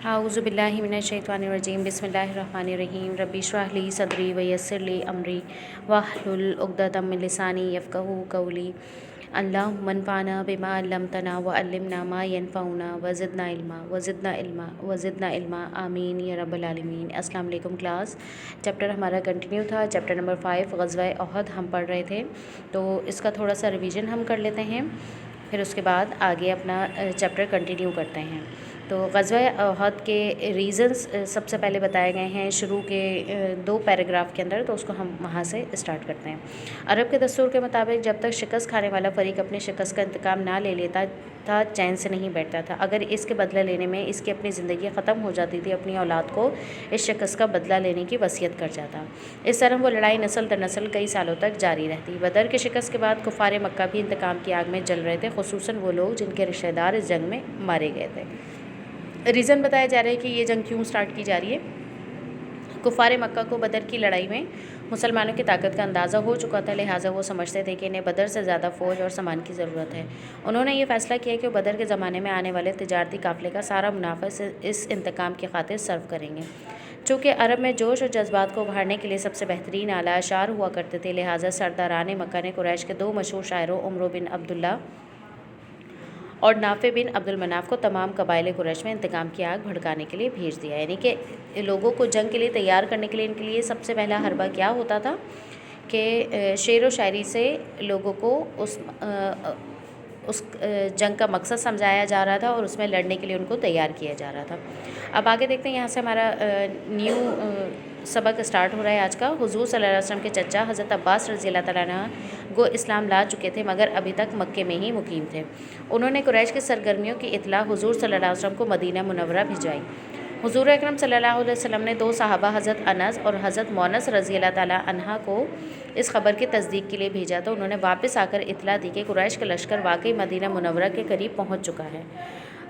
अऊज़ु बिल्लाहि मिनश्शैतानिर्रजीम बिस्मिल्लाहिर्रहमानिर्रहीम रब्बि इश्रह ली सदरी वयस्सिर ली अमरी वहलुल उक़दतम मिन लिसानी यफ़क़हू क़ौली। अल्लाहुम्मा अन्फ़अना बिमा अल्लमतना व अल्लिमना मा यनफ़अुना व ज़िदना इल्मा आमीन या रब्बल आलमीन। अस्सलाम वालेकुम क्लास। चैप्टर हमारा कंटिन्यू था, चैप्टर नंबर 5 ग़ज़वा उहद हम पढ़ रहे थे, तो इसका थोड़ा सा रिवीजन हम कर लेते हैं, फिर उसके बाद आगे अपना चैप्टर कंटिन्यू करते हैं। तो ग़ज़वा उहद के रीज़न्स सबसे पहले बताए गए हैं शुरू के 2 पैराग्राफ के अंदर, तो उसको हम वहाँ से स्टार्ट करते हैं। अरब के दस्तूर के मुताबिक जब तक शिकस्त खाने वाला फ़रीक अपनी शिकस्त का इंतकाम ना ले लेता था, चैन से नहीं बैठता था। अगर इसके बदला लेने में इसकी अपनी ज़िंदगी ख़त्म हो जाती थी, अपनी औलाद को इस शिकस्त का बदला लेने की वसीयत कर जाता। इस तरह वो लड़ाई नस्ल दर नस्ल कई सालों तक जारी रहती। बदर की शिकस्त के बाद कुफ़ार मक्का भी इंतकाम की आग में जल रहे थे, खुसूसन वो लोग जिनके रिश्तेदार इस जंग में मारे गए थे। रीज़न बताया जा रहा है कि ये जंग क्यों स्टार्ट की जा रही है। कुफ़ार मक्का को बदर की लड़ाई में मुसलमानों की ताकत का अंदाज़ा हो चुका था, लिहाजा वो समझते थे कि इन्हें बदर से ज़्यादा फ़ौज और सामान की ज़रूरत है। उन्होंने ये फ़ैसला किया कि वो बदर के ज़माने में आने वाले तिजारती काफ़िले का सारा मुनाफा इस इंतकाम की खातिर सर्व करेंगे। चूँकि अरब में जोश और जज्बात को उभारने के लिए सबसे बेहतरीन आला अशार हुआ करते थे, लिहाजा सरदारान मक्का ने कुरैश के 2 मशहूर शायरों उमर बिन अब्दुल्ला और नाफ़े बिन अब्दुल मनाफ़ को तमाम कबाइल कुरैश में इंतकाम की आग भड़काने के लिए भेज दिया। यानी कि लोगों को जंग के लिए तैयार करने के लिए इनके लिए सबसे पहला हरबा क्या होता था कि शेर व शायरी से लोगों को उस जंग का मकसद समझाया जा रहा था और उसमें लड़ने के लिए उनको तैयार किया जा रहा था। अब आगे देखते हैं, यहाँ से हमारा न्यू सबक स्टार्ट हो रहा है आज का। हुज़ूर सल्लल्लाहु अलैहि वसल्लम के चचा हज़रत अब्बास रज़ी अल्लाह तआला अन्हु वो इस्लाम ला चुके थे, मगर अभी तक मक्के में ही मुकीम थे। उन्होंने कुरैश की सरगर्मियों की इत्तला हुज़ूर सल्लल्लाहु अलैहि वसल्लम को मदीना मुनव्वरा भिजवाई। हुज़ूर अकरम सल्लल्लाहु अलैहि वसल्लम ने 2 सहाबा हज़रत अनस और हज़रत मोनस रज़ी अल्लाह तआला अन्हा को इस खबर की तस्दीक के लिए भेजा, तो उन्होंने वापस आकर इत्तला दी कि कुरैश का लश्कर वाकई मदीना मुनव्वरा के करीब पहुँच चुका है।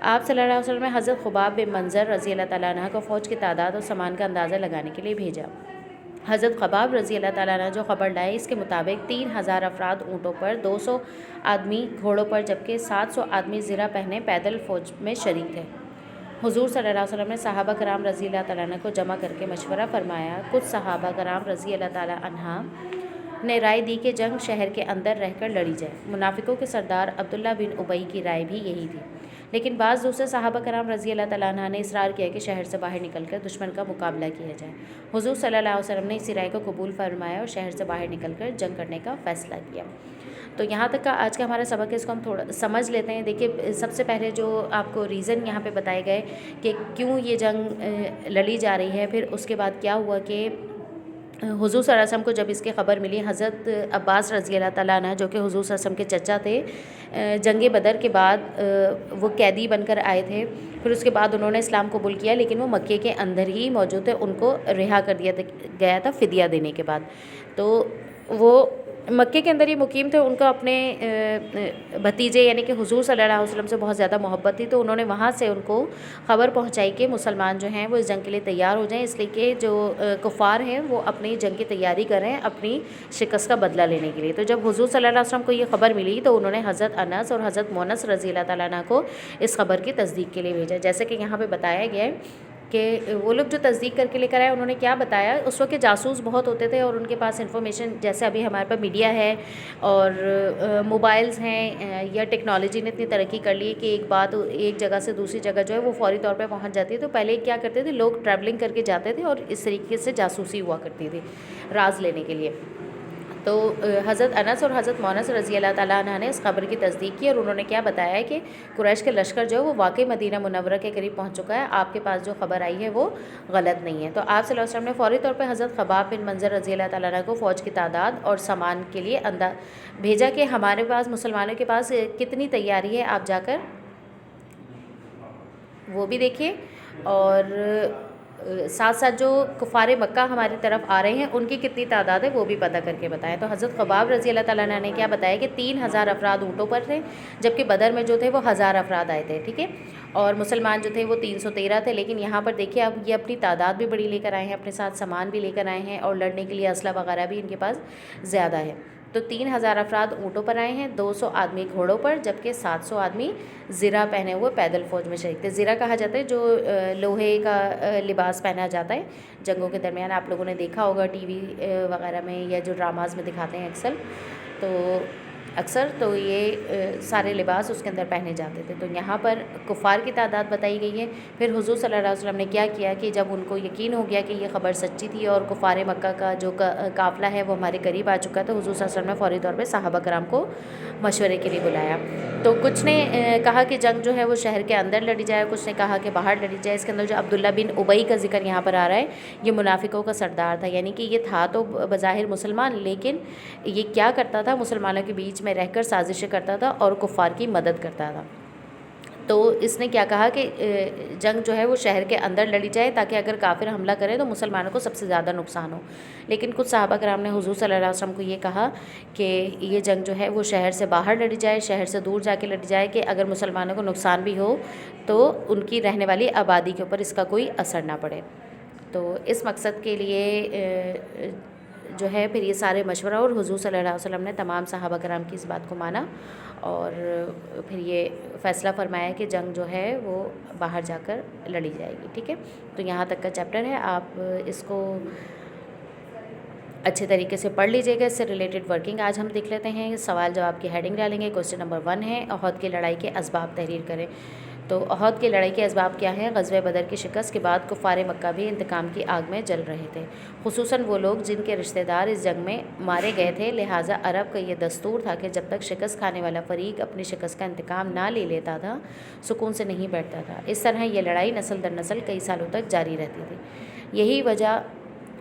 आप सल्लल्लाहु अलैहि वसल्लम ने हज़रत खुबाब बिन मंज़र रज़ी अल्लाह तआला अन्हा को फ़ौज की तादाद और सामान का अंदाज़ा लगाने के लिए भेजा। हज़रत खुबाब रज़ी अल्लाह तआला अन्हा जो ख़बर लाए, इसके मुताबिक 3000 अफराद ऊँटों पर, 200 आदमी घोड़ों पर, जबकि 700 आदमी ज़िरा पहने पैदल फ़ौज में शरीक थे। हुज़ूर सल्लल्लाहु अलैहि वसल्लम ने सहाबा कराम रज़ी अल्लाह तआला अन्हा को जमा करके मशवरा फरमाया। कुछ सहाबा कराम रज़ी अल्लाह तआला अन्हा ने राय दी कि जंग शहर के अंदर रहकर लड़ी जाए। मुनाफिकों के सरदार अब्दुल्ला बिन उबई की राय भी यही थी, लेकिन बाज़ दूसरे सहाबा कराम रज़ी अल्लाह तआला अन्हा ने इसरार किया कि शहर से बाहर निकलकर दुश्मन का मुकाबला किया जाए। हुज़ूर सल्लल्लाहु अलैहि वसल्लम ने इसी राय को कबूल फरमाया और शहर से बाहर निकलकर जंग करने का फ़ैसला किया। तो यहाँ तक का आज का हमारा सबक है, इसको हम थोड़ा समझ लेते हैं। देखिए, सबसे पहले जो आपको रीज़न यहाँ पे बताए गए कि क्यों ये जंग लड़ी जा रही है, फिर उसके बाद क्या हुआ कि हुज़ूर सल्लल्लाहु अलैहि वसल्लम को जब इसकी ख़बर मिली, हज़रत अब्बास रज़ी अल्लाह तआला अन्हु जो कि हुज़ूर सल्लल्लाहु अलैहि वसल्लम के चचा थे, जंग बदर के बाद वो कैदी बनकर आए थे। फिर उसके बाद उन्होंने इस्लाम कबूल किया, लेकिन वो मक्के के अंदर ही मौजूद थे, उनको रिहा कर दिया गया था फ़िदिया देने के बाद। तो वो मक्के के अंदर ही मुकीम थे, उनको अपने भतीजे यानी कि हुज़ूर सल्लल्लाहु अलैहि वसल्लम से बहुत ज़्यादा मोहब्बत थी, तो उन्होंने वहाँ से उनको ख़बर पहुँचाई कि मुसलमान जो हैं वो इस जंग के लिए तैयार हो जाएं, इसलिए कि जो कुफ़ार हैं वो अपनी जंग की तैयारी कर रहे हैं अपनी शिकस्त का बदला लेने के लिए। तो जब हुज़ूर सल्लल्लाहु अलैहि वसल्लम को ये खबर मिली, तो उन्होंने हज़रत अनस और हज़रत मोनस रज़ी अल्लाह तआला अन्हा को इस खबर की तस्दीक के लिए भेजा। जैसे कि यहाँ पर बताया गया है कि वो लोग जो तस्दीक करके लेकर आए, उन्होंने क्या बताया, उस वक्त के जासूस बहुत होते थे और उनके पास इन्फॉर्मेशन, जैसे अभी हमारे पास मीडिया है और मोबाइल्स हैं या टेक्नोलॉजी ने इतनी तरक्की कर ली कि एक बात एक जगह से दूसरी जगह जो है वो फ़ौरी तौर पे पहुंच जाती है। तो पहले क्या करते थे, लोग ट्रैवलिंग करके जाते थे और इस तरीके से जासूसी हुआ करती थी राज लेने के लिए। तो हज़रत अनस और हज़रत मोनस रज़ी अल्लाह तआला अन्हा ने इस खबर की तस्दीक की और उन्होंने क्या बताया है कि कुरैश के लश्कर जो है वो वाकई मदीना मुनव्वरा के करीब पहुंच चुका है, आपके पास जो खबर आई है वो गलत नहीं है। तो आप सल्लल्लाहु अलैहि वसल्लम ने फ़ौरी तौर पर हज़रत खुबाब बिन मंज़र रज़ी अल्लाह तआला अन्हा को फ़ौज की तादाद और सामान के लिए भेजा कि हमारे पास मुसलमानों के पास कितनी तैयारी है, आप जाकर वो भी देखिए और साथ साथ जो कुफ़ार मक्का हमारी तरफ आ रहे हैं उनकी कितनी तादाद है वो भी पता करके बताएं। तो हज़रत खुबाब रज़ी अल्लाह तआला अन्हा ने क्या बताया कि 3000 अफराद ऊँटों पर थे, जबकि बदर में जो थे वो 1000 अफराद आए थे, ठीक है, और मुसलमान जो थे वो 313 थे। लेकिन यहाँ पर देखिए, अब ये अपनी तादाद भी बड़ी लेकर आए हैं, अपने साथ सामान भी लेकर आए हैं और लड़ने के लिए असला वगैरह भी इनके पास ज़्यादा है। تو 3,000 افراد اونٹوں پر آئے ہیں، 200 آدمی گھوڑوں پر، جبکہ 700 آدمی زرہ پہنے ہوئے پیدل فوج میں شریک تھے۔ زرہ کہا جاتا ہے جو لوہے کا لباس پہنا جاتا ہے جنگوں کے درمیان، آپ لوگوں نے دیکھا ہوگا ٹی وی وغیرہ میں یا جو ڈراماز میں دکھاتے ہیں اکثر تو یہ سارے لباس اس کے اندر پہنے جاتے تھے۔ تو یہاں پر کفار کی تعداد بتائی گئی ہے۔ پھر حضور صلی اللہ علیہ وسلم نے کیا کیا کہ جب ان کو یقین ہو گیا کہ یہ خبر سچی تھی اور کفار مکہ کا جو قافلہ ہے وہ ہمارے قریب آ چکا تھا، حضور صلی اللہ علیہ وسلم نے فوری طور پہ صحابہ کرام کو مشورے کے لیے بلایا۔ تو کچھ نے کہا کہ جنگ جو ہے وہ شہر کے اندر لڑی جائے، کچھ نے کہا کہ باہر لڑی جائے۔ اس کے اندر جو عبداللہ بن ابی کا ذکر یہاں پر آ رہا ہے، یہ منافقوں کا سردار تھا، یعنی کہ یہ تھا تو بظاہر مسلمان، لیکن یہ کیا کرتا تھا، مسلمانوں کے بیچ میں رہ کر سازشیں کرتا تھا اور کفار کی مدد کرتا تھا۔ تو اس نے کیا کہا کہ جنگ جو ہے وہ شہر کے اندر لڑی جائے تاکہ اگر کافر حملہ کرے تو مسلمانوں کو سب سے زیادہ نقصان ہو۔ لیکن کچھ صحابہ کرام نے حضور صلی اللہ علیہ وسلم کو یہ کہا کہ یہ جنگ جو ہے وہ شہر سے باہر لڑی جائے، شہر سے دور جا کے لڑی جائے کہ اگر مسلمانوں کو نقصان بھی ہو تو ان کی رہنے والی آبادی کے اوپر اس کا کوئی اثر نہ پڑے۔ تو اس مقصد کے لیے جو ہے پھر یہ سارے مشورہ، اور حضور صلی اللہ علیہ وسلم نے تمام صحابہ کرام کی اس بات کو مانا اور پھر یہ فیصلہ فرمایا کہ جنگ جو ہے وہ باہر جا کر لڑی جائے گی۔ ٹھیک ہے، تو یہاں تک کا چیپٹر ہے، آپ اس کو اچھے طریقے سے پڑھ لیجیے گا۔ اس سے ریلیٹڈ ورکنگ آج ہم دیکھ لیتے ہیں، سوال جواب کی ہیڈنگ ڈالیں گے۔ کوسچن نمبر 1 ہے احد کی لڑائی کے اسباب تحریر کریں۔ تو احد کی لڑائی کے اسباب کیا ہیں؟ غزوہ بدر کی شکست کے بعد کفار مکہ بھی انتقام کی آگ میں جل رہے تھے، خصوصاً وہ لوگ جن کے رشتہ دار اس جنگ میں مارے گئے تھے، لہٰذا عرب کا یہ دستور تھا کہ جب تک شکست کھانے والا فریق اپنی شکست کا انتقام نہ لے لیتا تھا سکون سے نہیں بیٹھتا تھا۔ اس طرح یہ لڑائی نسل در نسل کئی سالوں تک جاری رہتی تھی۔ یہی وجہ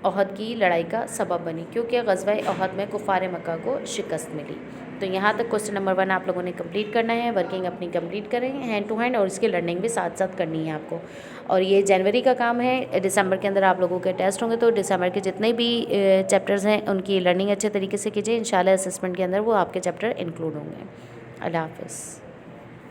احد کی لڑائی کا سبب بنی، کیونکہ غزوہ احد میں کفار مکہ کو شکست ملی۔ تو یہاں تک کوسچن نمبر 1 آپ لوگوں نے کمپلیٹ کرنا ہے، ورکنگ اپنی کمپلیٹ کریں ہینڈ ٹو ہینڈ، اور اس کی لرننگ بھی ساتھ ساتھ کرنی ہے آپ کو۔ اور یہ جنوری کا کام ہے، دسمبر کے اندر آپ لوگوں کے ٹیسٹ ہوں گے، تو دسمبر کے جتنے بھی چیپٹرز ہیں ان کی لرننگ اچھے طریقے سے کیجیے، انشاءاللہ اسسمنٹ کے اندر وہ آپ کے چیپٹر انکلوڈ ہوں گے۔ اللہ حافظ۔